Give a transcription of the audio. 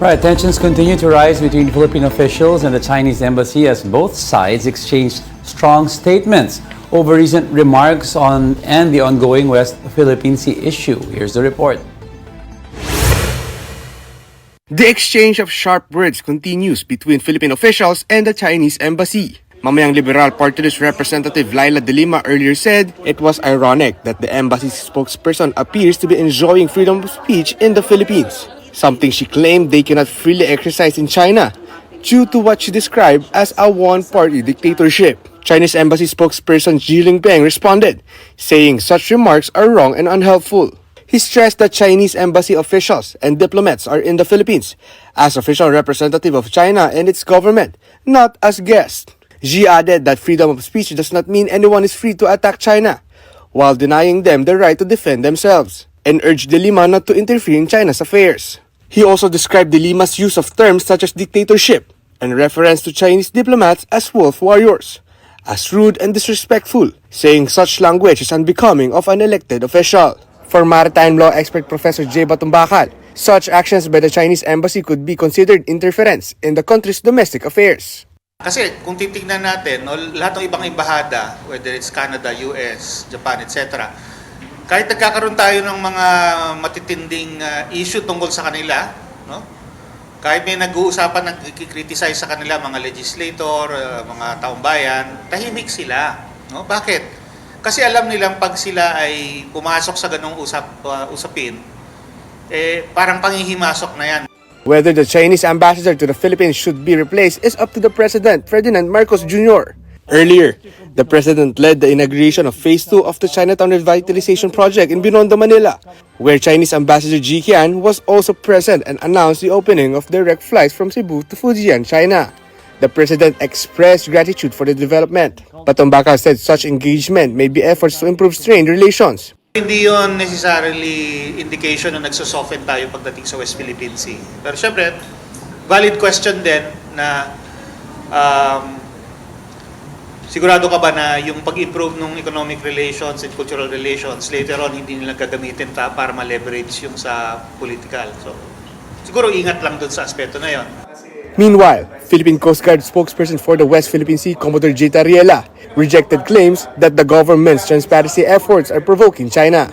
Right, tensions continue to rise between Philippine officials and the Chinese embassy as both sides exchanged strong statements over recent remarks on and the ongoing West Philippine Sea issue. Here's the report. The exchange of sharp words continues between Philippine officials and the Chinese embassy. Mamayang Liberal Party List Representative Laila De Lima earlier said it was ironic that the embassy's spokesperson appears to be enjoying freedom of speech in the Philippines, something she claimed they cannot freely exercise in China due to what she described as a one-party dictatorship. Chinese embassy spokesperson Ji Lingpeng responded, saying such remarks are wrong and unhelpful. He stressed that Chinese embassy officials and diplomats are in the Philippines as official representative of China and its government, not as guests. Xi added that freedom of speech does not mean anyone is free to attack China, while denying them the right to defend themselves, and urged De Lima not to interfere in China's affairs. He also described De Lima's use of terms such as dictatorship and reference to Chinese diplomats as wolf warriors as rude and disrespectful, saying such language is unbecoming of an elected official. For maritime law expert Professor J. Batumbakal, such actions by the Chinese embassy could be considered interference in the country's domestic affairs. Kasi kung titignan natin, no, lahat ng ibang embahada, whether it's Canada, US, Japan, etc., kahit nagkakaroon tayo ng mga matitinding issue tungkol sa kanila, no, kahit may nag-uusapan, nag-criticize sa kanila, mga legislator, mga taong bayan, tahimik sila. No? Bakit? Kasi alam nilang pag sila ay pumasok sa ganung usapin, parang panghihimasok na yan. Whether the Chinese ambassador to the Philippines should be replaced is up to the President, Ferdinand Marcos Jr. Earlier, the President led the inauguration of Phase 2 of the Chinatown Revitalization Project in Binondo, Manila, where Chinese Ambassador Ji Qian was also present and announced the opening of direct flights from Cebu to Fujian, China. The President expressed gratitude for the development. Batumbakal said such engagement may be efforts to improve strained relations. Hindi yun necessarily indication na nagsosoften tayo pagdating sa West Philippine Sea. Pero syempre, valid question din na sigurado ka ba na yung pag-improve ng economic relations and cultural relations later on hindi nila gagamitin para ma-leverage yung sa political. So, siguro ingat lang dun sa aspeto na yon. Meanwhile, Philippine Coast Guard spokesperson for the West Philippine Sea, Commodore J. Tariela, rejected claims that the government's transparency efforts are provoking China.